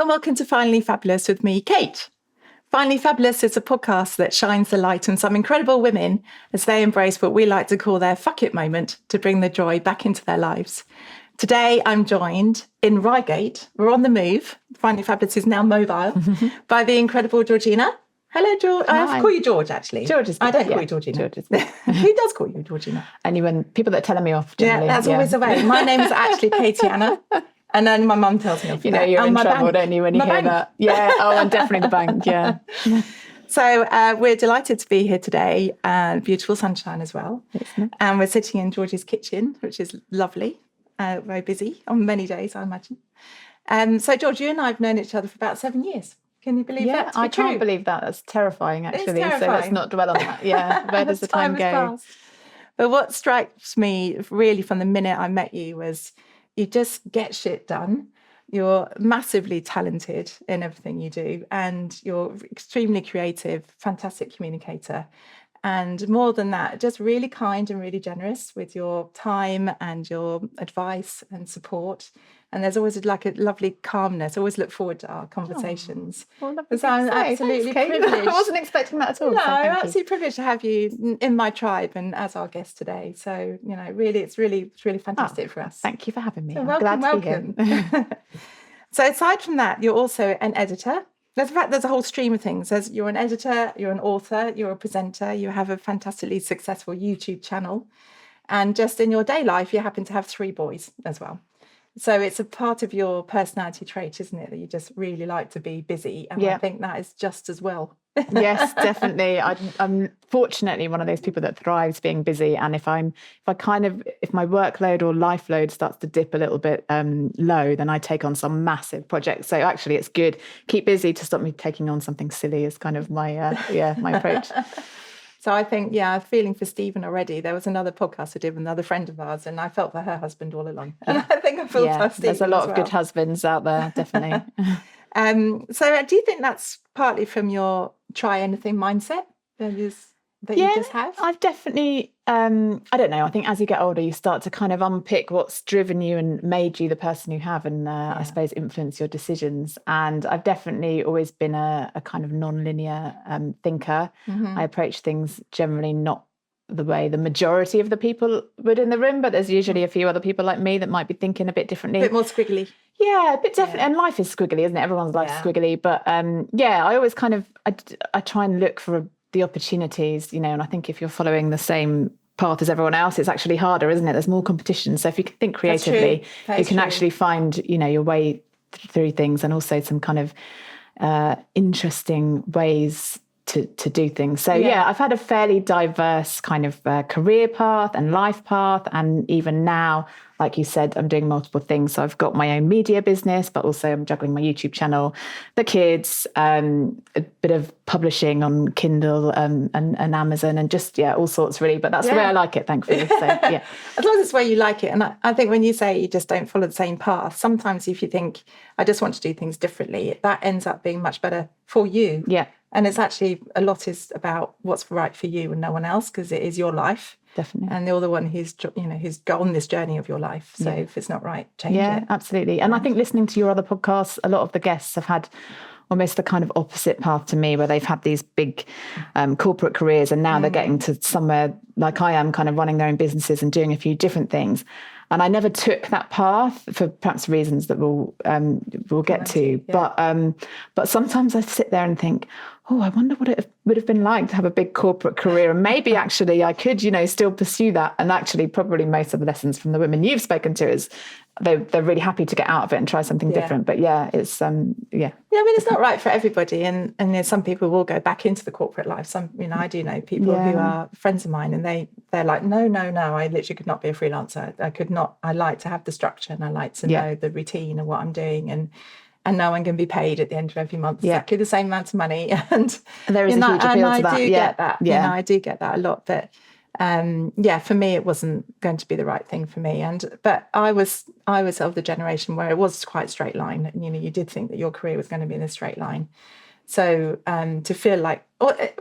and welcome to Finally Fabulous with me, Kate. Finally Fabulous is a podcast that shines the light on some incredible women as they embrace what we like to call their fuck it moment to bring the joy back into their lives. Today, I'm joined in Reigate. We're on the move. Finally Fabulous is now mobile by the incredible Georgina. Hello, George. I call you George, actually. George is good. I don't call you Georgina. George is good. Who does call you Georgina? Only when people that are telling me off, generally. Yeah, that's always the way. My name is actually Katie Anna. And then my mum tells me off. You know, you're in trouble, don't you, when you hear that? Yeah. Oh, and definitely the bank. Yeah. So we're delighted to be here today, and beautiful sunshine as well. And we're sitting in George's kitchen, which is lovely, very busy on many days, I imagine. So George, you and I have known each other for about 7 years. Can you believe that? I can't believe that. That's terrifying, actually. Terrifying. So let's not dwell on that. Yeah. Where does the time go? But what strikes me really from the minute I met you was you just get shit done. You're massively talented in everything you do, and you're extremely creative, fantastic communicator. And more than that, just really kind and really generous with your time and your advice and support. And there's always like a lovely calmness. I always look forward to our conversations. Well, because I'm absolutely privileged. I wasn't expecting that at all. No, I'm absolutely privileged to have you in my tribe and as our guest today. So, you know, it's really fantastic for us. Thank you for having me. So Glad to be here. So aside from that, you're also an editor. There's a whole stream of things. You're an editor, you're an author, you're a presenter, you have a fantastically successful YouTube channel. And just in your day life, you happen to have 3 boys as well. So it's a part of your personality trait, isn't it, that you just really like to be busy? And I think that is just as well. Yes, definitely. I'm fortunately one of those people that thrives being busy. And if my workload or life load starts to dip a little bit low, then I take on some massive project. So actually, it's good. Keep busy to stop me taking on something silly is kind of my my approach. So I think, I'm feeling for Stephen already. There was another podcast I did with another friend of ours, and I felt for her husband all along. And I think I felt for Stephen. There's a lot of good husbands out there, definitely. So do you think that's partly from your try anything mindset that you just have? I've definitely, I don't know, I think as you get older, you start to kind of unpick what's driven you and made you the person you have and I suppose influence your decisions. And I've definitely always been a kind of non-linear thinker. Mm-hmm. I approach things generally not the way the majority of the people would in the room, but there's usually a few other people like me that might be thinking a bit differently. A bit more squiggly. Yeah, a bit definitely. And life is squiggly, isn't it? Everyone's life is squiggly. But I always kind of, I try and look for the opportunities, and I think if you're following the same path as everyone else, it's actually harder, isn't it? There's more competition. So if you can think creatively, you can actually find, your way through things, and also some kind of interesting ways to do things. So I've had a fairly diverse kind of career path and life path. And even now, like you said, I'm doing multiple things. So I've got my own media business, but also I'm juggling my YouTube channel, the kids, a bit of publishing on Kindle and Amazon, and just, all sorts really. But that's the way I like it, thankfully. So, yeah. As long as it's where you like it. And I think when you say you just don't follow the same path, sometimes if you think, I just want to do things differently, that ends up being much better for you. Yeah. And it's actually, a lot is about what's right for you and no one else, because it is your life. Definitely. And you're the one who's gone this journey of your life. So if it's not right, change it. Yeah, absolutely. And I think listening to your other podcasts, a lot of the guests have had almost the kind of opposite path to me, where they've had these big corporate careers, and now they're getting to somewhere like I am, kind of running their own businesses and doing a few different things. And I never took that path for perhaps reasons that we'll get to. Yeah. But sometimes I sit there and think, I wonder what it would have been like to have a big corporate career. And maybe actually I could, still pursue that. And actually probably most of the lessons from the women you've spoken to is they're really happy to get out of it and try something different. But it's, I mean, it's not right for everybody. And some people will go back into the corporate life. Some, I do know people who are friends of mine, and they're like, no, I literally could not be a freelancer. I could not. I like to have the structure, and I like to know the routine of what I'm doing, and no one can be paid at the end of every month exactly the same amount of money. And there is a huge appeal to that. I do get that. Yeah. I do get that a lot. But for me, it wasn't going to be the right thing for me. But I was of the generation where it was quite straight line. And, you did think that your career was going to be in a straight line. So to feel like,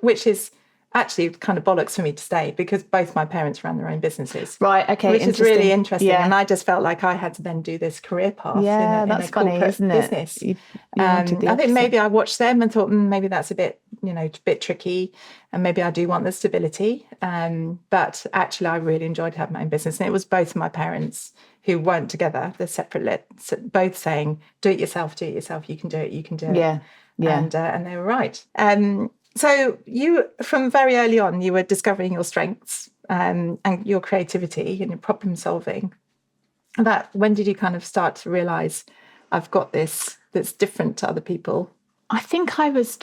which is actually kind of bollocks for me to stay because both my parents ran their own businesses. Right, okay. Which is really interesting. Yeah. And I just felt like I had to then do this career path in that's a corporate funny, isn't it? business. I think maybe I watched them and thought, maybe that's a bit tricky, and maybe I do want the stability. But actually, I really enjoyed having my own business. And it was both of my parents who weren't together, they're separate, both saying, do it yourself, you can do it, you can do it. Yeah. And they were right. So you, from very early on, you were discovering your strengths and your creativity and your problem solving. When did you kind of start to realise I've got this that's different to other people? I think I was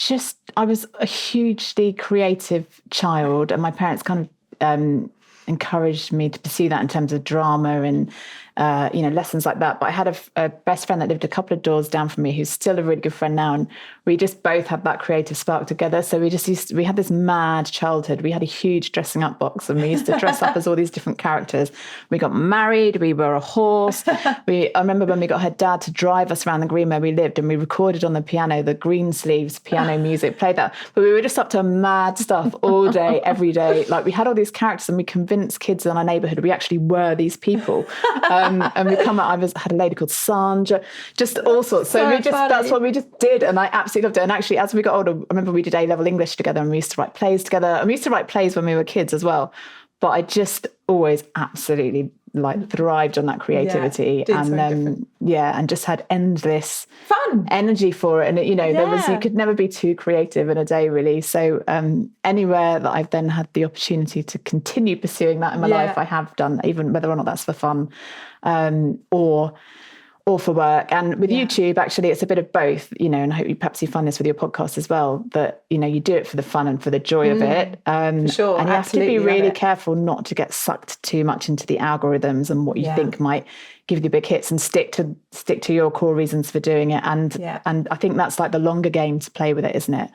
a hugely creative child, and my parents kind of encouraged me to pursue that in terms of drama and lessons like that. But I had a best friend that lived a couple of doors down from me, who's still a really good friend now, and we just both had that creative spark together. So we had this mad childhood. We had a huge dressing up box, and we used to dress up as all these different characters. We got married. We were a horse. I remember when we got her dad to drive us around the green where we lived, and we recorded on the piano the Greensleeves piano music, played that. But we were just up to mad stuff all day, every day. Like, we had all these characters, and we convinced kids in our neighbourhood we actually were these people. And we come out. Had a lady called Sandra, just all sorts. So that's what we just did, and I absolutely loved it. And actually, as we got older, I remember we did A-level English together, and we used to write plays together. And we used to write plays when we were kids as well. But I just always absolutely thrived on that creativity, and just had endless fun energy for it. And you could never be too creative in a day, really. So anywhere that I've then had the opportunity to continue pursuing that in my life, I have done, even whether or not that's for fun or for work. And with YouTube, actually, it's a bit of both, and I hope perhaps you find this with your podcast as well, that, you do it for the fun and for the joy of it. For sure. And you have to be really careful not to get sucked too much into the algorithms and what you think might give you big hits, and stick to your core reasons for doing it. And I think that's like the longer game to play with it, isn't it?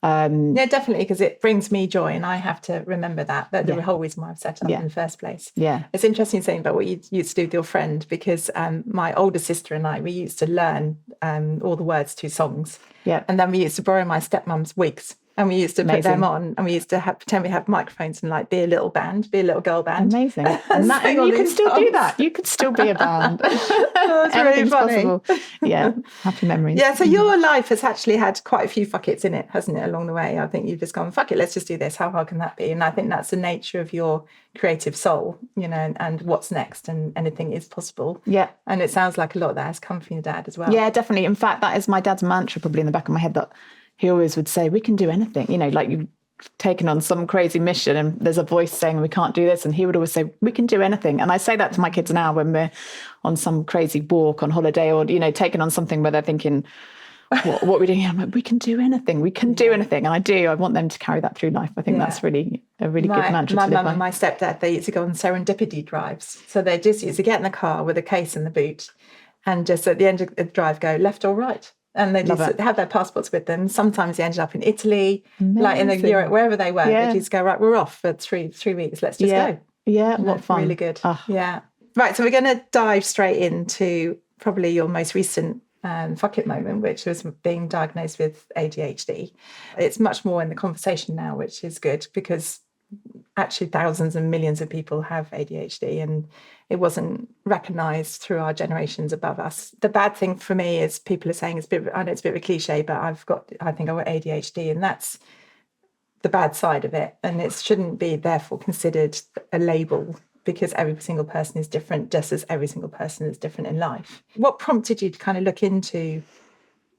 Definitely, because it brings me joy, and I have to remember that the whole reason why I've set it up in the first place. It's interesting saying about what you used to do with your friend, because my older sister and I, we used to learn all the words to songs, and then we used to borrow my stepmom's wigs, and we used to put them on, and we used to pretend we have microphones and be a little girl band. Amazing. And you can still do that. You could still be a band. That's really funny. Possible. Yeah, happy memories. Yeah, so your life has actually had quite a few fuck it's in it, hasn't it, along the way? I think you've just gone, fuck it, let's just do this. How hard can that be? And I think that's the nature of your creative soul, and what's next, and anything is possible. Yeah. And it sounds like a lot of that has come from your dad as well. Yeah, definitely. In fact, that is my dad's mantra, probably in the back of my head, that he always would say, we can do anything, like you've taken on some crazy mission and there's a voice saying we can't do this. And he would always say, we can do anything. And I say that to my kids now when we're on some crazy walk on holiday, or, taking on something where they're thinking, what are we doing? I'm like, we can do anything. We can do anything. And I want them to carry that through life. I think that's really a really good mantra to live by. My mum and my stepdad, they used to go on serendipity drives. So they just used to get in the car with a case in the boot and just at the end of the drive go left or right. And they just had their passports with them. Sometimes they ended up in Italy, like in Europe, wherever they were. They just go, right, we're off for three weeks. Let's just go. Yeah, what fun. Really good. Yeah. Right, so we're going to dive straight into probably your most recent fuck it moment, which was being diagnosed with ADHD. It's much more in the conversation now, which is good, because actually thousands and millions of people have ADHD, and it wasn't recognised through our generations above us. The bad thing for me is people are saying I know it's a bit of a cliche, but I think I've got ADHD, and that's the bad side of it. And it shouldn't be therefore considered a label, because every single person is different, just as every single person is different in life. What prompted you to kind of look into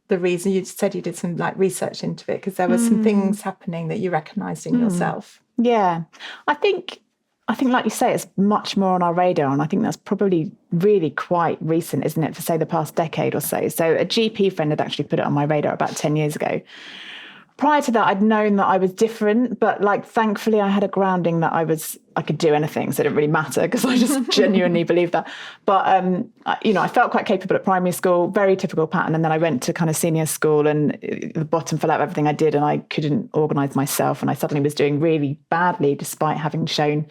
the reason? You said you did some research into it, because there were some things happening that you recognised in yourself. Yeah, I think, like you say, it's much more on our radar. And I think that's probably really quite recent, isn't it, for say the past decade or so. So a GP friend had actually put it on my radar about 10 years ago. Prior to that, I'd known that I was different, but thankfully I had a grounding that I could do anything. So it didn't really matter, because I just genuinely believed that. But, I felt quite capable at primary school, very typical pattern. And then I went to kind of senior school, and the bottom fell out of everything I did, and I couldn't organise myself. And I suddenly was doing really badly, despite having shown,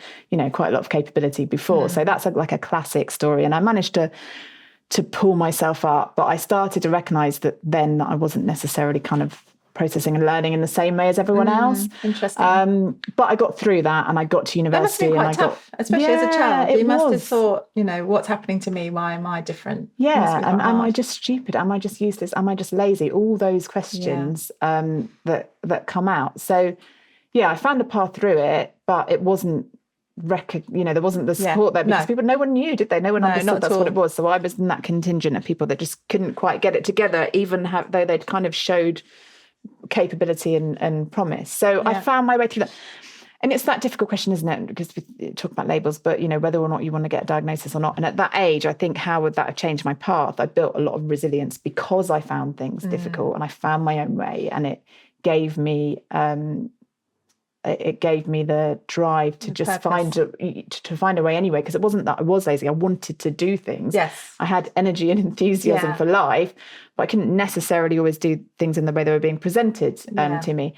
quite a lot of capability before. So that's like a classic story. And I managed to pull myself up, but I started to recognise that then I wasn't necessarily kind of processing and learning in the same way as everyone else. Interesting. But I got through that, and I got to university. That must have been quite tough, especially as a child. You must have thought, what's happening to me? Why am I different? Yeah, and am I just stupid? Am I just useless? Am I just lazy? All those questions that come out. So, yeah, I found a path through it, but it wasn't there wasn't the support there because no one knew, did they? No one understood that's what it was. So I was in that contingent of people that just couldn't quite get it together, though they'd kind of showed capability and promise. So I found my way through that. And it's that difficult question, isn't it? Because we talk about labels, but whether or not you want to get a diagnosis or not. And at that age, I think, how would that have changed my path? I built a lot of resilience because I found things difficult, and I found my own way, and it gave me the drive to just find a way anyway, because it wasn't that I was lazy. I wanted to do things. Yes. I had energy and enthusiasm for life, but I couldn't necessarily always do things in the way they were being presented to me.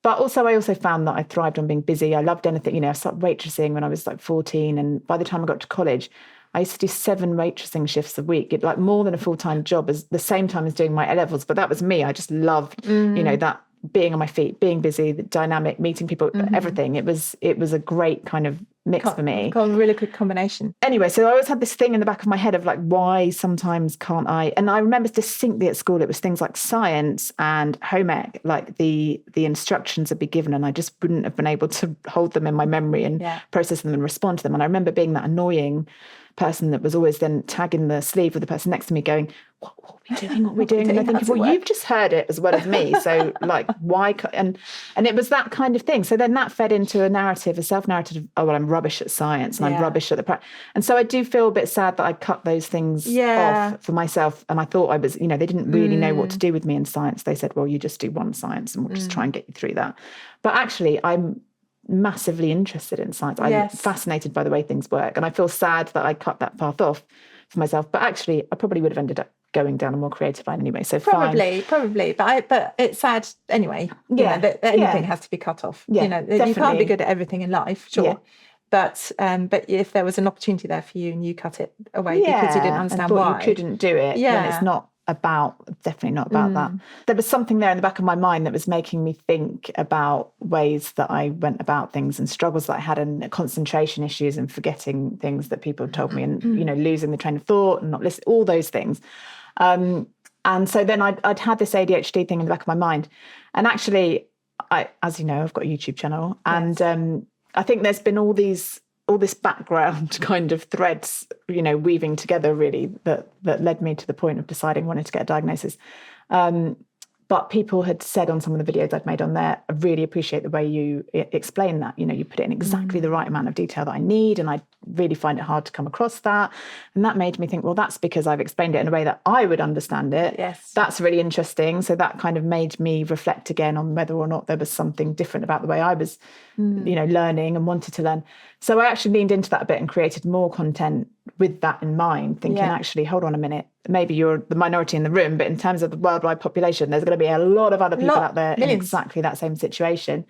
But I also found that I thrived on being busy. I loved anything. I started waitressing when I was like 14, and by the time I got to college, I used to do 7 waitressing shifts a week. It like more than a full-time job, as the same time as doing my A-levels. But that was me. I just loved, that being on my feet, being busy, the dynamic, meeting people, everything. It was a great kind of mix for me. A really good combination. Anyway, so I always had this thing in the back of my head of like, why sometimes can't I? And I remember distinctly at school, it was things like science and home ec, like the instructions would be given, and I just wouldn't have been able to hold them in my memory and process them and respond to them. And I remember being that annoying person that was always then tagging the sleeve with the person next to me going, what are we doing? What are we doing? And I think, well, you've just heard it as well as me. So like, why? And it was that kind of thing. So then that fed into a self-narrative of, oh, well, I'm rubbish at science and I'm rubbish at the and so I do feel a bit sad that I cut those things off for myself. And I thought I was, they didn't really know what to do with me in science. They said, well, you just do one science and we'll just try and get you through that. But actually, I'm massively interested in science. I'm fascinated by the way things work, and I feel sad that I cut that path off for myself. But actually, I probably would have ended up going down a more creative line anyway. So probably, but it's sad anyway. That anything has to be cut off. Definitely. You can't be good at everything in life, sure. But if there was an opportunity there for you and you cut it away because you didn't understand why you couldn't do it, then it's definitely not about that. There was something there in the back of my mind that was making me think about ways that I went about things and struggles that I had, and concentration issues and forgetting things that people told me, and losing the train of thought and not listening, all those things. And so then I'd had this ADHD thing in the back of my mind, and actually, as you know, I've got a YouTube channel, and I think there's been all this background kind of threads, weaving together really that led me to the point of deciding I wanted to get a diagnosis. But people had said on some of the videos I'd made on there, I really appreciate the way you explain that. You put it in exactly the right amount of detail that I need, and I really find it hard to come across that. And that made me think, well, that's because I've explained it in a way that I would understand it. Yes. That's really interesting. So that kind of made me reflect again on whether or not there was something different about the way I was, learning and wanted to learn. So I actually leaned into that a bit and created more content with that in mind, thinking, actually, hold on a minute, maybe you're the minority in the room, but in terms of the worldwide population, there's going to be a lot of other people out there in exactly that same situation.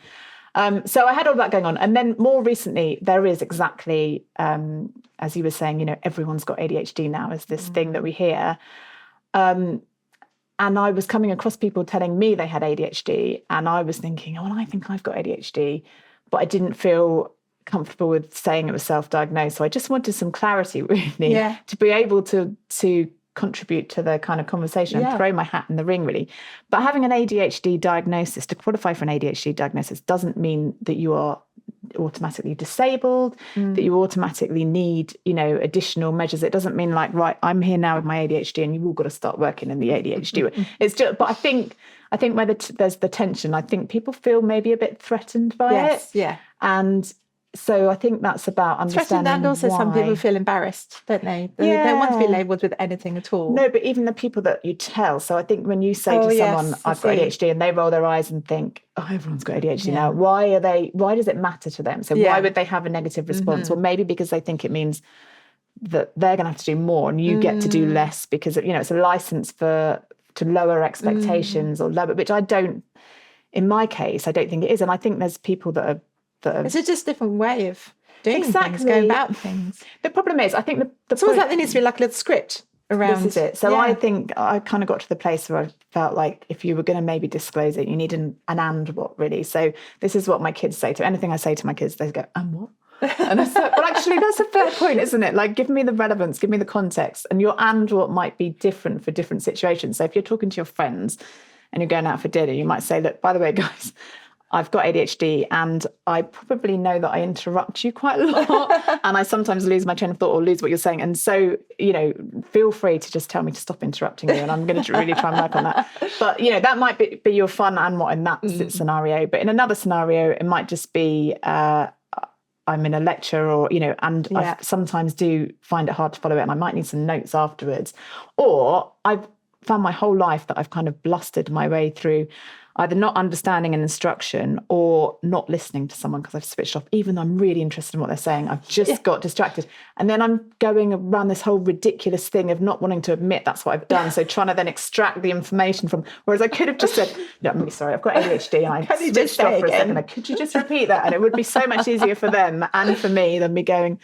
So I had all that going on. And then more recently, there is exactly, as you were saying, everyone's got ADHD now, is this thing that we hear. And I was coming across people telling me they had ADHD, and I was thinking, oh, I think I've got ADHD, but I didn't feel comfortable with saying it was self-diagnosed. So I just wanted some clarity, really, to be able to contribute to the kind of conversation and throw my hat in the ring, really. But having an ADHD diagnosis, to qualify for an ADHD diagnosis, doesn't mean that you are automatically disabled, that you automatically need, additional measures. It doesn't mean like, right, I'm here now with my ADHD and you've all got to start working in the ADHD. It's just, but I think where there's the tension, I think people feel maybe a bit threatened by it. Yeah. And so I think that's about understanding and also why. Some people feel embarrassed, don't they? They don't want to be labelled with anything at all. No, but even the people that you tell. So I think when you say to someone, I've got ADHD, and they roll their eyes and think, oh, everyone's got ADHD now. Why does it matter to them? So why would they have a negative response? Well, maybe because they think it means that they're going to have to do more and you get to do less because, it's a license to lower expectations or lower, which I don't, in my case, I don't think it is. And I think there's people that are it's just a different way of doing things, going about things. The problem is, I think it's almost like there needs to be like a little script around. This is it. So I think I kind of got to the place where I felt like if you were going to maybe disclose it, you need an and what, really. So this is what my kids say to anything I say to my kids. They go, and what? And I said, well, actually, that's a fair point, isn't it? Like, give me the relevance, give me the context, and your and what might be different for different situations. So if you're talking to your friends and you're going out for dinner, you might say, look, by the way, guys, I've got ADHD and I probably know that I interrupt you quite a lot and I sometimes lose my train of thought or lose what you're saying. And so, feel free to just tell me to stop interrupting you and I'm going to really try and work on that. But, that might be your fun and what in that scenario. But in another scenario, it might just be I'm in a lecture or, and I sometimes do find it hard to follow it and I might need some notes afterwards. Or I've found my whole life that I've kind of blustered my way through either not understanding an instruction or not listening to someone because I've switched off, even though I'm really interested in what they're saying. I've just got distracted. And then I'm going around this whole ridiculous thing of not wanting to admit that's what I've done. So trying to then extract the information from, whereas I could have just said, no, I'm really sorry, I've got ADHD and I switched off for a second. Could you just repeat that? And it would be so much easier for them and for me than me going,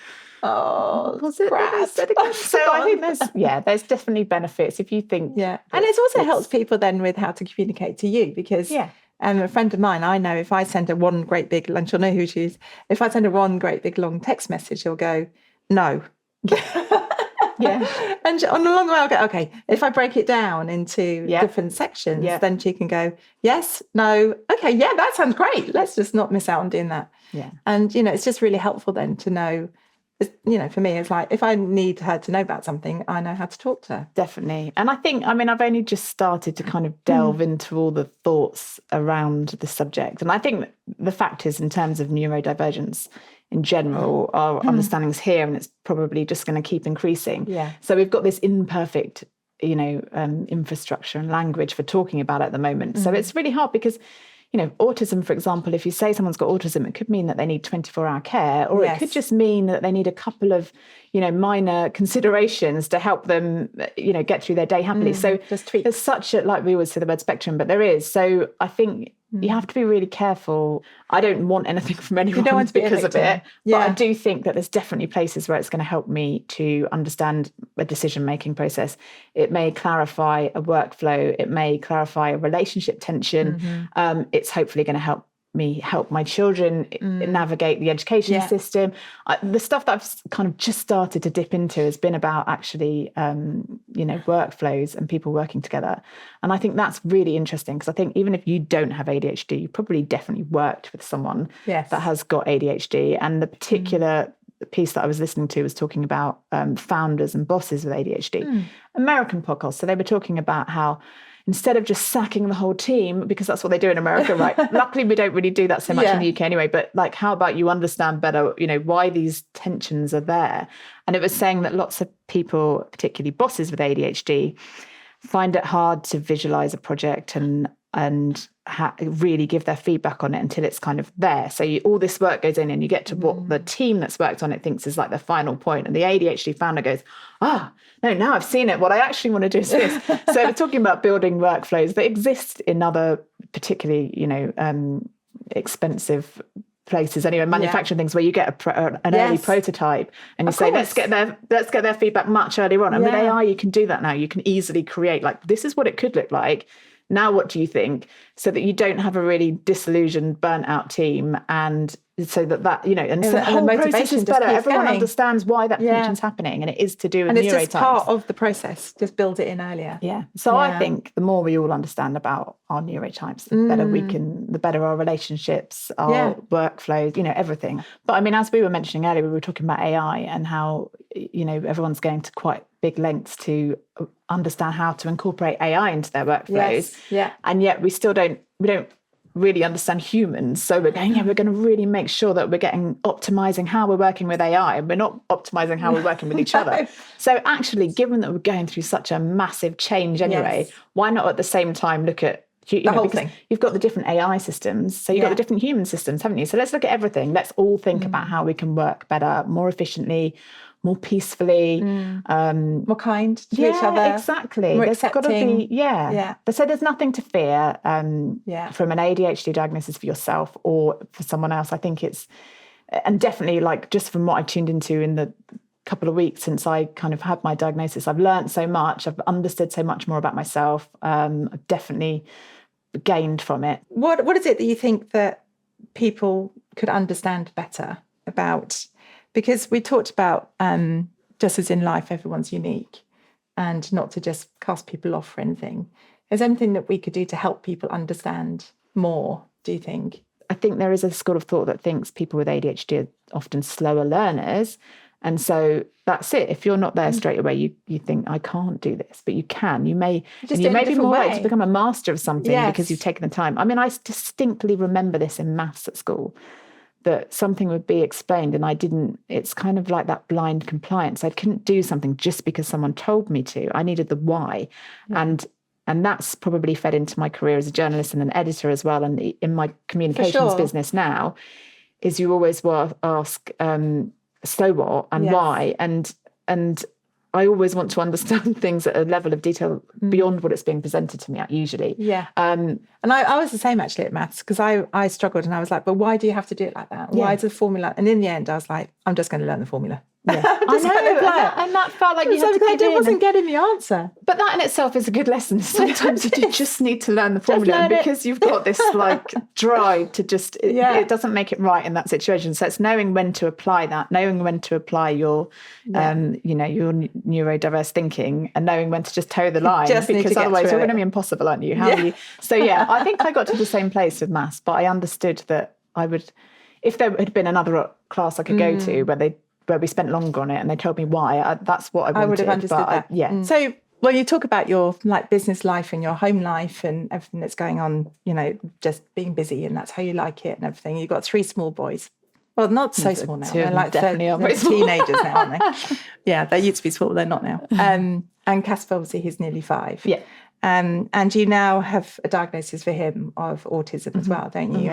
oh, was it crap? So I think there's definitely benefits if you think. Yeah. And it also helps people then with how to communicate to you because a friend of mine, I know if I send her one great big, and she'll know who she is, if I send her one great big long text message, she'll go, no. Yeah. And on the long way, I'll go, okay, if I break it down into different sections, then she can go, yes, no, okay, yeah, that sounds great. Let's just not miss out on doing that. Yeah. And, it's just really helpful then to know, for me, it's like, if I need her to know about something, I know how to talk to her. Definitely. And I think, I've only just started to kind of delve into all the thoughts around the subject. And I think the fact is, in terms of neurodivergence in general, our understanding's here and it's probably just going to keep increasing. Yeah. So we've got this imperfect, infrastructure and language for talking about it at the moment. So it's really hard because autism, for example, if you say someone's got autism, it could mean that they need 24-hour care, or it could just mean that they need a couple of, minor considerations to help them, get through their day happily. So there's such a, like we always say the word spectrum, but there is. So I think you have to be really careful. I don't want anything from anyone because of it. But I do think that there's definitely places where it's going to help me to understand a decision-making process. It may clarify a workflow. It may clarify a relationship tension. It's hopefully going to help me help my children navigate the education system. The stuff that I've kind of just started to dip into has been about actually, workflows and people working together. And I think that's really interesting because I think even if you don't have ADHD, you probably definitely worked with someone that has got ADHD. And the particular piece that I was listening to was talking about founders and bosses with ADHD, American podcast. So they were talking about how instead of just sacking the whole team, because that's what they do in America, right? Luckily, we don't really do that so much in the UK anyway, but like, how about you understand better, why these tensions are there? And it was saying that lots of people, particularly bosses with ADHD, find it hard to visualize a project and really give their feedback on it until it's kind of there. So all this work goes in and you get to what the team that's worked on it thinks is like the final point. And the ADHD founder goes, no, now I've seen it. What I actually want to do is this. So we're talking about building workflows that exist in other particularly, expensive places anyway, manufacturing things where you get an early prototype and you say, let's get their feedback much earlier on. And with AI, you can do that now. You can easily create like, this is what it could look like. Now, what do you think? So that you don't have a really disillusioned, burnt out team. And so that and so the whole process is better. Everyone understands why that tension's happening. And it is to do with neurotypes. And it's just part of the process. Just build it in earlier. Yeah. So I think the more we all understand about our neurotypes, the better the better our relationships, our workflows, everything. But as we were mentioning earlier, we were talking about AI and how, everyone's going to quite big lengths to understand how to incorporate AI into their workflows. And yet we don't really understand humans. So we're going to really make sure that we're optimizing how we're working with AI and we're not optimizing how we're working with each other. So actually, given that we're going through such a massive change anyway, why not at the same time look at the whole thing? You've got the different AI systems, so you've got the different human systems, haven't you? So let's look at everything. Let's all think about how we can work better, more efficiently, more peacefully, more kind to each other. Exactly. More there's got to be, So there's nothing to fear from an ADHD diagnosis for yourself or for someone else. I think it's, and definitely like just from what I tuned into in the couple of weeks since I kind of had my diagnosis. I've learned so much. I've understood so much more about myself. I've definitely gained from it. What is it that you think that people could understand better about? Because we talked about just as in life, everyone's unique, and not to just cast people off for anything. Is there anything that we could do to help people understand more, do you think? I think there is a school of thought that thinks people with ADHD are often slower learners. And so that's it. If you're not there straight away, you think, I can't do this, but you can. You may be more likely to become a master of something because you've taken the time. I mean, I distinctly remember this in maths at school, that something would be explained and I didn't. It's kind of like that blind compliance. I couldn't do something just because someone told me to. I needed the why. And that's probably fed into my career as a journalist and an editor as well. And in my communications business now, is you always ask, so what and why? And I always want to understand things at a level of detail beyond what it's being presented to me at usually. Yeah. And I was the same actually at maths, because I struggled and I was like, but why do you have to do it like that? Why is the formula? And in the end, I was like, I'm just going to learn the formula. Yeah. I know, and that felt like you had to dig in. I wasn't getting the answer. But that in itself is a good lesson. Sometimes you just need to learn the formula because you've got this like drive to just, it doesn't make it right in that situation. So it's knowing when to apply that, knowing when to apply your, your neurodiverse thinking, and knowing when to just toe the line, because otherwise you're going to be impossible, aren't you? So I think I got to the same place with maths, but I understood that I would, if there had been another class I could go to where we spent longer on it and they told me why, that's what I wanted. I would have understood that. So when you talk about your like business life and your home life and everything that's going on, just being busy, and that's how you like it and everything. You've got 3 small boys. Well, not so small now. They're like they're teenagers now, aren't they? Yeah, they used to be small, they're not now. And Casper, obviously, he's nearly 5. Yeah. And you now have a diagnosis for him of autism as well, don't you?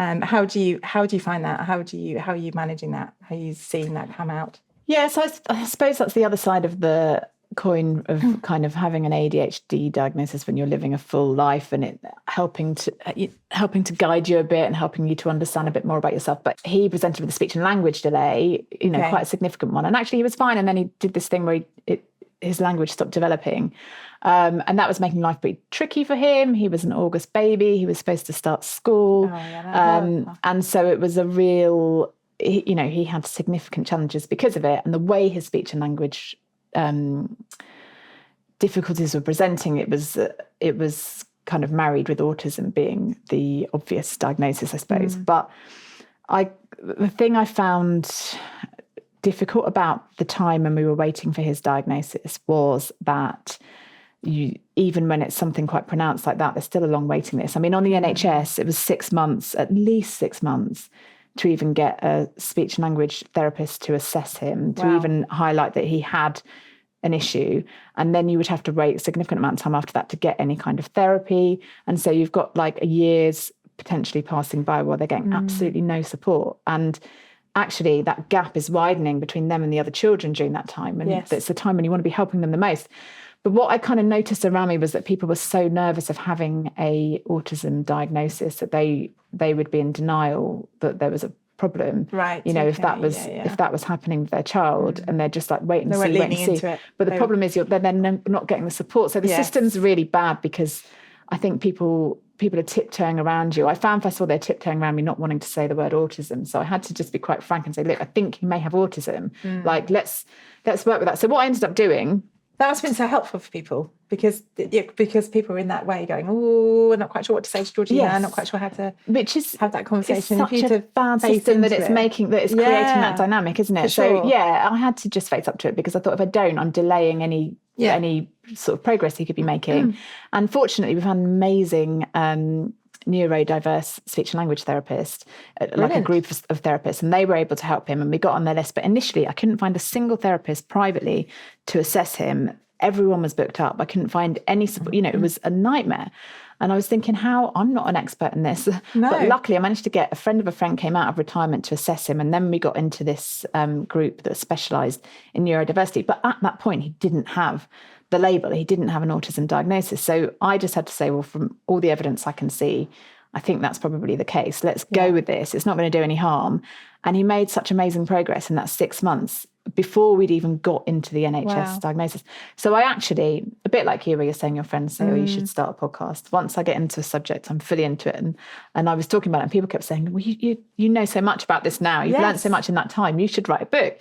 And how do you find that? How are you managing that? How are you seeing that come out? Yeah, so I suppose that's the other side of the coin of kind of having an ADHD diagnosis when you're living a full life, and it helping to guide you a bit and helping you to understand a bit more about yourself. But he presented with a speech and language delay, quite a significant one. And actually he was fine. And then he did this thing where his language stopped developing. And that was making life pretty tricky for him. He was an August baby. He was supposed to start school. And so it was a real, he had significant challenges because of it. And the way his speech and language difficulties were presenting, it was kind of married with autism being the obvious diagnosis, I suppose. But the thing I found difficult about the time when we were waiting for his diagnosis was that even when it's something quite pronounced like that, there's still a long waiting list. I mean, on the NHS, it was 6 months, at least 6 months, to even get a speech and language therapist to assess him, to even highlight that he had an issue. And then you would have to wait a significant amount of time after that to get any kind of therapy. And so you've got like a year's potentially passing by while they're getting absolutely no support. And actually that gap is widening between them and the other children during that time. And it's the time when you want to be helping them the most. But what I kind of noticed around me was that people were so nervous of having a autism diagnosis that they would be in denial that there was a problem. Right. If that was happening with their child, and they're just like wait and see. But the problem is they're then not getting the support. So the system's really bad, because I think people are tiptoeing around you. I found first of all they're tiptoeing around me, not wanting to say the word autism. So I had to just be quite frank and say, look, I think you may have autism. Like let's work with that. So what I ended up doing. That's been so helpful for people, because people are in that way going, oh, I'm not quite sure what to say to Georgina. I'm not quite sure how to have that conversation. It's such a bad system that it's creating that dynamic, isn't it? Sure. So I had to just face up to it, because I thought if I don't, I'm delaying any sort of progress he could be making. And fortunately, we've had an amazing neurodiverse speech and language therapist, like a group of therapists, and they were able to help him, and we got on their list. But initially I couldn't find a single therapist privately to assess him. Everyone was booked up. I couldn't find any support. It was a nightmare. And I was thinking, I'm not an expert in this. No. But luckily I managed to get a friend of a friend came out of retirement to assess him. And then we got into this group that specialised in neurodiversity. But at that point, he didn't have the label. He didn't have an autism diagnosis. So I just had to say, well, from all the evidence I can see, I think that's probably the case. Let's go with this. It's not going to do any harm. And he made such amazing progress in that 6 months. before we'd even got into the NHS diagnosis. So I actually, a bit like you, where you're saying your friends say, oh, you should start a podcast. Once I get into a subject, I'm fully into it. And I was talking about it, and people kept saying, well, you know so much about this now. You've learned so much in that time. You should write a book.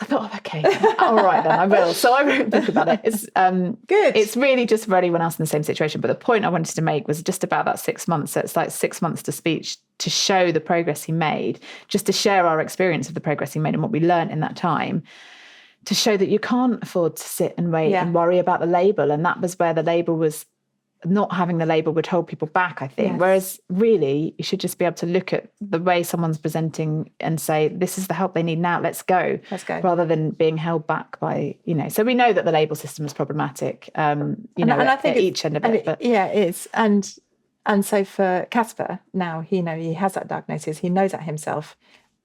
I thought, oh, okay, all right then, I will. So I wrote a book about it. It's good. It's really just for anyone else in the same situation. But the point I wanted to make was just about that 6 months. So it's like 6 months to speech, to show the progress he made, just to share our experience of the progress he made and what we learned in that time, to show that you can't afford to sit and wait and worry about the label. And that was where the label was, not having the label would hold people back, I think. Yes. Whereas really, you should just be able to look at the way someone's presenting and say, this is the help they need now, let's go. Rather than being held back by, so we know that the label system is problematic, and I think at each end of it. But yeah, it is. And so for Casper, now he has that diagnosis, he knows that himself.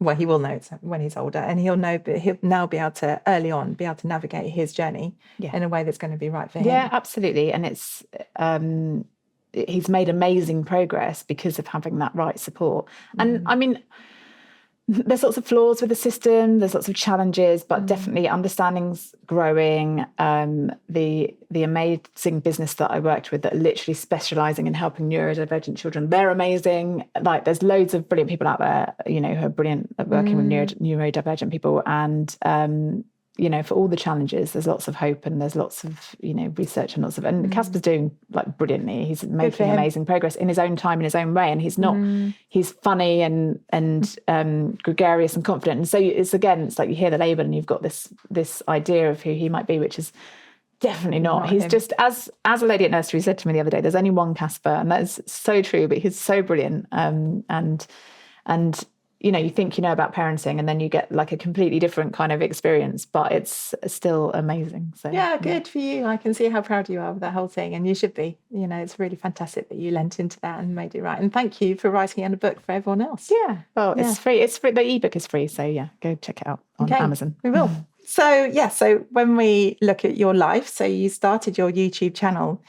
Well, he will know it when he's older, and he'll now be able to early on be able to navigate his journey in a way that's going to be right for him. Yeah, absolutely. And it's he's made amazing progress because of having that right support. And I mean, there's lots of flaws with the system, there's lots of challenges, but definitely understanding's growing. The amazing business that I worked with that are literally specialising in helping neurodivergent children, they're amazing. Like, there's loads of brilliant people out there, who are brilliant at working with neurodivergent people. And, for all the challenges, there's lots of hope, and there's lots of, research and Casper's doing like brilliantly. He's making amazing progress in his own time, in his own way. And he's not, he's funny and gregarious and confident. And so it's like you hear the label and you've got this idea of who he might be, which is definitely not. He's him. Just, as a lady at nursery said to me the other day, there's only one Casper, and that is so true, but he's so brilliant. And you think you know about parenting, and then you get like a completely different kind of experience, but it's still amazing. So good for you. I can see how proud you are of that whole thing, and you should be. It's really fantastic that you lent into that and made it right. And thank you for writing on a book for everyone else. Yeah. Well, it's free. It's free. The ebook is free. So go check it out on Amazon. We will. So when we look at your life, so you started your YouTube channel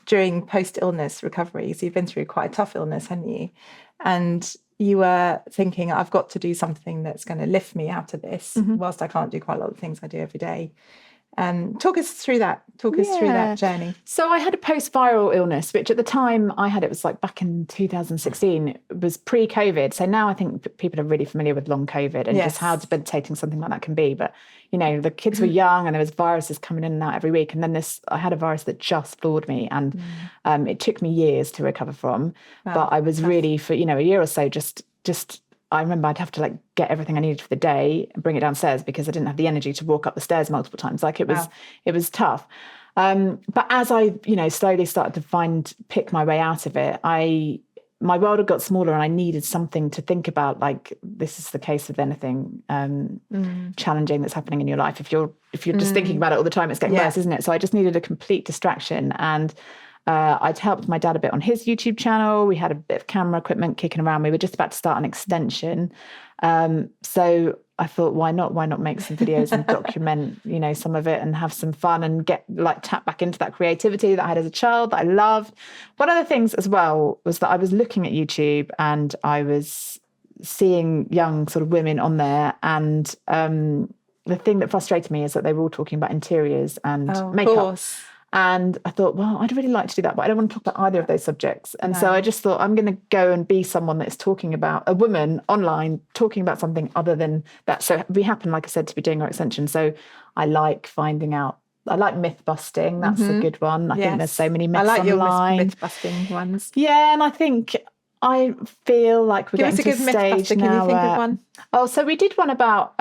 during post-illness recovery. So you've been through quite a tough illness, haven't you? And you were thinking, I've got to do something that's going to lift me out of this, whilst I can't do quite a lot of things I do every day. Talk us through that. Talk us through that journey. So I had a post-viral illness, which at the time I had, it was like back in 2016, it was pre-COVID. So now I think people are really familiar with long COVID and just how debilitating something like that can be. But, the kids were young and there was viruses coming in and out every week. And then I had a virus that just floored me, and it took me years to recover from. Wow. But I was really, for, a year or so, just I remember I'd have to get everything I needed for the day and bring it downstairs because I didn't have the energy to walk up the stairs multiple times. It was tough. But as I, slowly started to pick my way out of it, my world had got smaller, and I needed something to think about. Like, this is the case with anything challenging that's happening in your life. If you're just thinking about it all the time, it's getting worse, isn't it? So I just needed a complete distraction. And I'd helped my dad a bit on his YouTube channel. We had a bit of camera equipment kicking around. We were just about to start an extension. So I thought, why not make some videos and document, some of it and have some fun and get tap back into that creativity that I had as a child that I loved. One of the things as well was that I was looking at YouTube and I was seeing young sort of women on there. And the thing that frustrated me is that they were all talking about interiors and makeup. Of course. And I thought, well, I'd really like to do that, but I don't want to talk about either of those subjects. And so I just thought, I'm going to go and be someone that's talking about, a woman online talking about something other than that. So we happen, like I said, to be doing our extension. So I like finding out. I like myth busting. That's a good one. I think there's so many myths online. I like your myth busting ones. Yeah, and I feel like we're getting to a stage now. Can you think of one? Oh, so we did one about...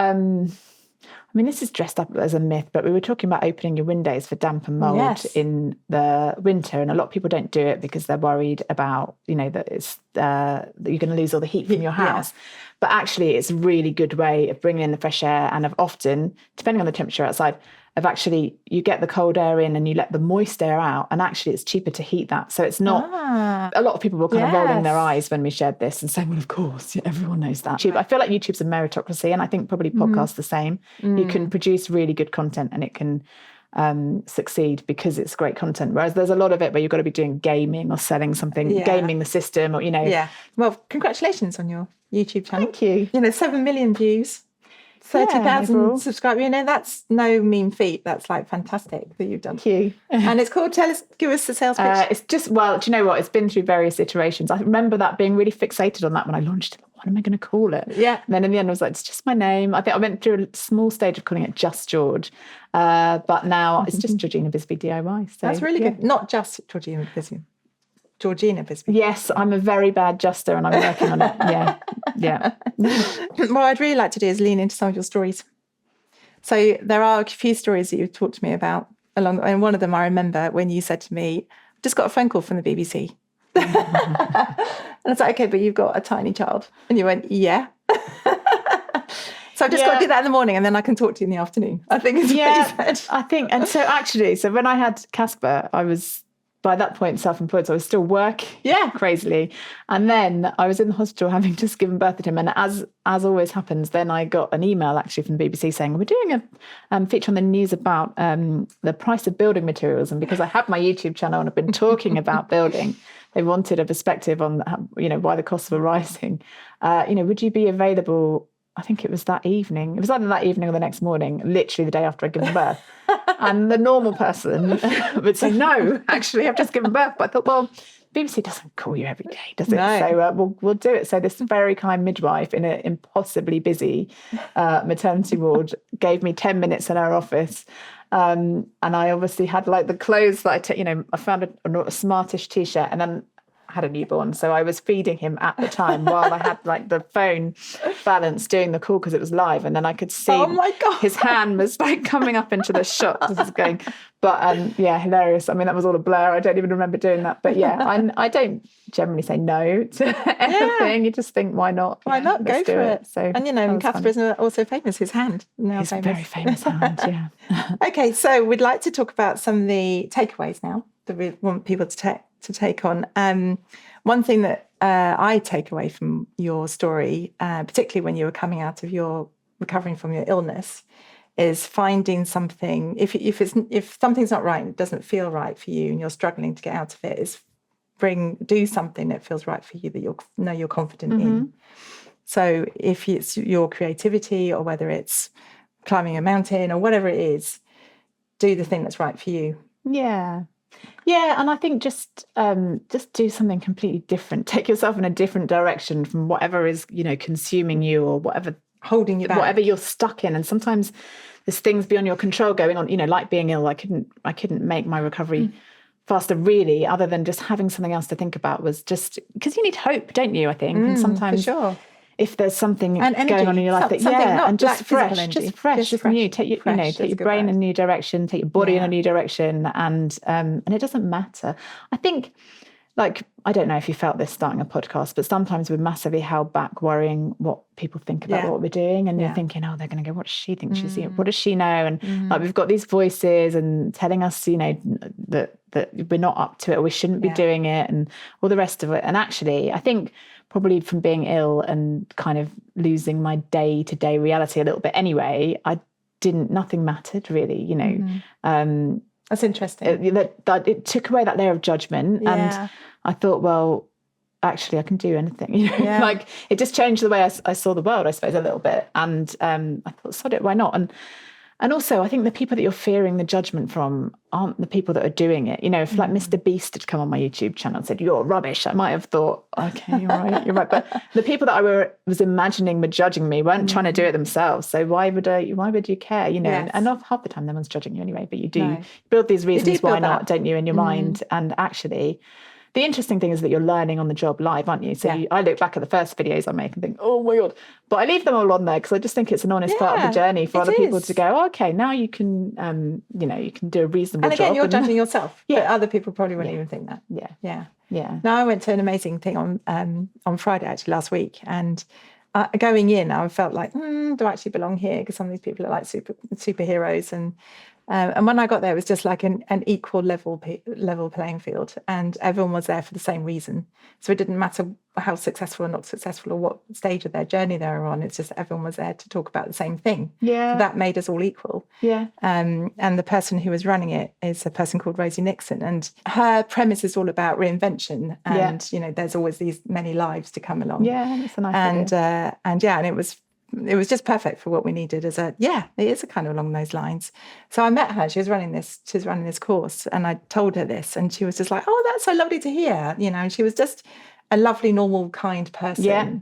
this is dressed up as a myth, but we were talking about opening your windows for damp and mold in the winter. And a lot of people don't do it because they're worried about, that it's that you're going to lose all the heat from your house. Yeah. But actually, it's a really good way of bringing in the fresh air and of often, depending on the temperature outside, of actually you get the cold air in and you let the moist air out, and actually it's cheaper to heat that. So it's not, a lot of people were kind of rolling their eyes when we shared this and saying, well, of course, everyone knows that. I feel like YouTube's a meritocracy, and I think probably podcasts the same. You can produce really good content and it can succeed because it's great content. Whereas there's a lot of it where you've got to be doing gaming or selling something, gaming the system or, Yeah. Well, congratulations on your YouTube channel. Thank you. 7 million views. 30,000 overall. subscribers. You know, that's no mean feat. That's like fantastic that you've done. Thank you. And it's called, give us the sales pitch. It's just, well, do you know what? It's been through various iterations. I remember that being really fixated on that when I launched it. What am I going to call it? Yeah. And then in the end, I was like, it's just my name. I think I went through a small stage of calling it Just George. But now it's just Georgina Bisby DIY. So that's really good. Not just Georgina Bisby. Georgina Bisby. Yes, I'm a very bad juster and I'm working on it. Yeah. What I'd really like to do is lean into some of your stories. So there are a few stories that you've talked to me about and one of them I remember when you said to me, I've just got a phone call from the BBC. And I was like, okay, but you've got a tiny child. And you went, yeah. So I've just got to do that in the morning and then I can talk to you in the afternoon, I think is what you said. I think, and so actually, when I had Casper, I was by that point self-employed, so I was still working crazily. And then I was in the hospital having just given birth to him. And as always happens, then I got an email actually from the BBC saying, we're doing a feature on the news about the price of building materials. And because I have my YouTube channel and I've been talking about building, they wanted a perspective on, why the costs were rising. Would you be available? I think it was that evening. It was either that evening or the next morning, literally the day after I'd given birth. And the normal person would say, no, actually, I've just given birth. But I thought, well, BBC doesn't call you every day, does it? No. So we'll do it. So this very kind midwife in an impossibly busy maternity ward gave me 10 minutes in her office. And I obviously had like the clothes that I took, I found a smartish T-shirt and then had a newborn, so I was feeding him at the time while I had like the phone balanced doing the call because it was live, and then I could see his hand was like coming up into the shot. This is going, but hilarious. I mean, that was all a blur. I don't even remember doing that, but I don't generally say no to anything. You just think, why not? Why not go for it? So, and Casper is also famous. His hand now famous. Very famous hand. Yeah. Okay, so we'd like to talk about some of the takeaways now that we want people to take on. One thing that I take away from your story, particularly when you were coming out of your recovering from your illness, is finding something. If something's not right and it doesn't feel right for you, and you're struggling to get out of it, is do something that feels right for you that you're confident in. So if it's your creativity or whether it's climbing a mountain or whatever it is, do the thing that's right for you. Yeah, and I think just do something completely different. Take yourself in a different direction from whatever is, consuming you or whatever holding you back, whatever you're stuck in. And sometimes there's things beyond your control going on. Like being ill, I couldn't make my recovery faster really, other than just having something else to think about. Was just because you need hope, don't you? I think, and sometimes for sure. If there's something going on in your life and just fresh, just new. Take your brain in a new direction, take your body in a new direction, and it doesn't matter. I think, I don't know if you felt this starting a podcast, but sometimes we're massively held back worrying what people think about what we're doing, and you're thinking, oh, they're going to go, what does she think she's doing? What does she know? And we've got these voices and telling us, that we're not up to it, or we shouldn't be doing it, and all the rest of it. And actually, I think probably from being ill and kind of losing my day-to-day reality a little bit anyway, nothing mattered really, That's interesting. It took away that layer of judgment, and I thought, well, actually I can do anything, it just changed the way I saw the world, I suppose, a little bit. And I thought, sod it, why not? And also, I think the people that you're fearing the judgment from aren't the people that are doing it. If Mr. Beast had come on my YouTube channel and said, you're rubbish, I might have thought, okay, you're right. But the people that I was imagining were judging me weren't trying to do it themselves. So why would you care? Yes. And half the time no one's judging you anyway, but you do build these reasons why not, don't you, in your mind. And actually, the interesting thing is that you're learning on the job live, aren't you? So I look back at the first videos I make and think, oh my God. But I leave them all on there because I just think it's an honest part of the journey for other people to go, oh, okay, now you can, you can do a reasonable job. And again, you're judging yourself. But other people probably wouldn't even think that. Yeah. Now, I went to an amazing thing on Friday, actually, last week. And going in, I felt like, do I actually belong here? Because some of these people are like superheroes. And when I got there, it was just like an equal level playing field, and everyone was there for the same reason. So it didn't matter how successful or not successful or what stage of their journey they were on. It's just everyone was there to talk about the same thing. Yeah, so that made us all equal. Yeah. And the person who was running it is a person called Rosie Nixon, and her premise is all about reinvention. And there's always these many lives to come along. Yeah, that's a nice idea. And it was it was just perfect for what we needed it is a kind of along those lines. So I met her, she was running this course, and I told her this, and she was just like, oh, that's so lovely to hear, and she was just a lovely, normal, kind person. Yeah.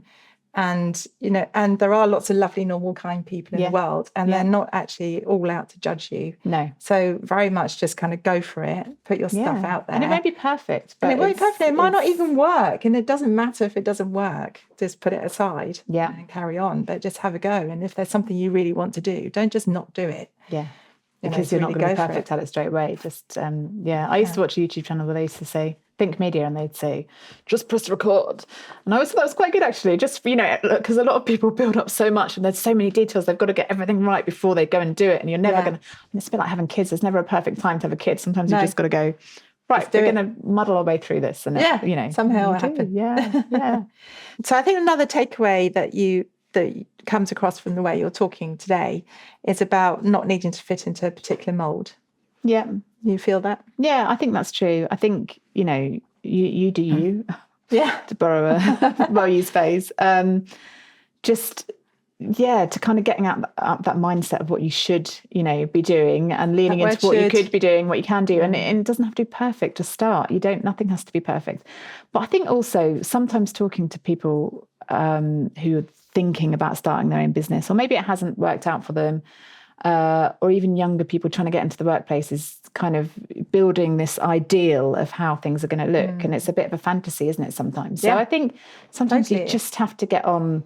And, and there are lots of lovely, normal, kind people in the world, and they're not actually all out to judge you. No. So very much just kind of go for it, put your stuff out there. And it won't be perfect. But it won't be perfect. It might not even work. And it doesn't matter if it doesn't work. Just put it aside and carry on. But just have a go. And if there's something you really want to do, don't just not do it. Yeah. Because you're not going to be perfect at it straight away. Just, I used to watch a YouTube channel where they used to say, Think Media, and they'd say, just press record. And I always thought that was quite good, actually, just, because a lot of people build up so much and there's so many details, they've got to get everything right before they go and do it. And you're never going to, it's a bit like having kids. There's never a perfect time to have a kid. Sometimes you just got to go, right, we're going to muddle our way through this. And somehow it'll happen. Yeah. So I think another takeaway that comes across from the way you're talking today is about not needing to fit into a particular mold. Yeah. You feel that? Yeah, I think that's true. I think, you do you. Yeah. To borrow a well-used phrase. To kind of getting out that mindset of what you should, be doing, and leaning into what you could be doing, what you can do. And it doesn't have to be perfect to start. Nothing has to be perfect. But I think also sometimes talking to people who are thinking about starting their own business, or maybe it hasn't worked out for them, or even younger people trying to get into the workplace, is kind of building this ideal of how things are going to look. And it's a bit of a fantasy, isn't it, sometimes? So I think sometimes you just have to get on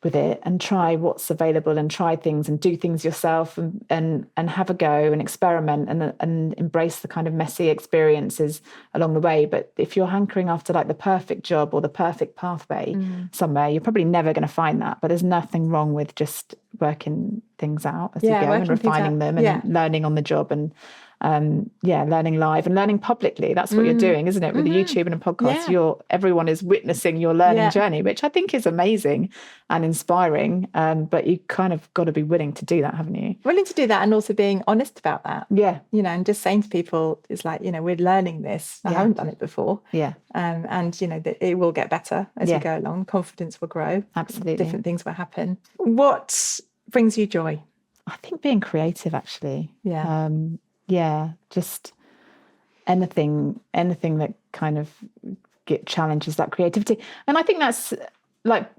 with it and try what's available and try things and do things yourself and have a go and experiment and embrace the kind of messy experiences along the way. But if you're hankering after like the perfect job or the perfect pathway somewhere, you're probably never going to find that. But there's nothing wrong with just working things out as you go and refining them and learning on the job and learning live and learning publicly. That's what you're doing, isn't it? With the YouTube and a podcast, everyone is witnessing your learning journey, which I think is amazing and inspiring. But you kind of got to be willing to do that, haven't you? Willing to do that, and also being honest about that. Yeah. And just saying to people, it's like, we're learning this. I haven't done it before. Yeah. And that it will get better as we go along. Confidence will grow. Absolutely. Different things will happen. What brings you joy? I think being creative, actually. Yeah. Just anything that kind of challenges that creativity. And I think that's like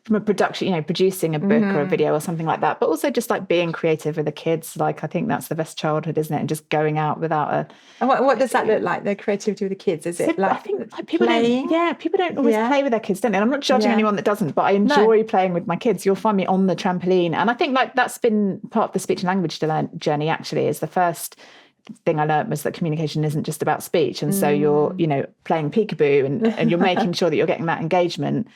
from a production, producing a book or a video or something like that, but also just like being creative with the kids. Like, I think that's the best childhood, isn't it? And just going out without a... And what does that look like, the creativity with the kids? Is it like, I think like people playing? People don't always play with their kids, don't they? And I'm not judging anyone that doesn't, but I enjoy playing with my kids. You'll find me on the trampoline. And I think like that's been part of the speech and language journey, actually. Is the first thing I learned was that communication isn't just about speech. And so you're, playing peekaboo and you're making sure that you're getting that engagement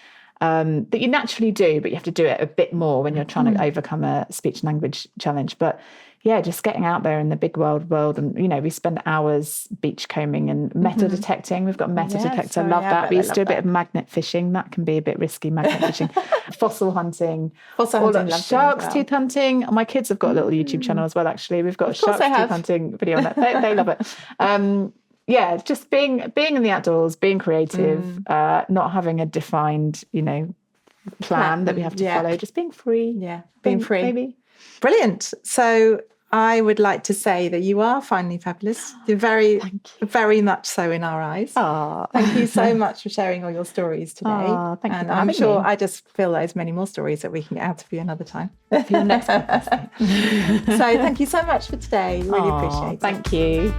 that you naturally do, but you have to do it a bit more when you're trying to overcome a speech and language challenge. But just getting out there in the big world. And, we spend hours beachcombing and metal detecting. We've got a metal detector. Love that. We used to do a bit of magnet fishing. That can be a bit risky, magnet fishing. Fossil hunting. Sharks tooth hunting. My kids have got a little YouTube channel as well, actually. We've got a sharks tooth hunting video on that. They love it. Just being in the outdoors, being creative, not having a defined, plan that we have to follow, just being free. Yeah, being free. Maybe. Brilliant. So I would like to say that you are finally fabulous. You're very, very much so in our eyes. Thank you so much for sharing all your stories today. Thank you. And I'm sure I just feel there's many more stories that we can get out of you another time. For your next podcast. So thank you so much for today. Really appreciate it. Thank you.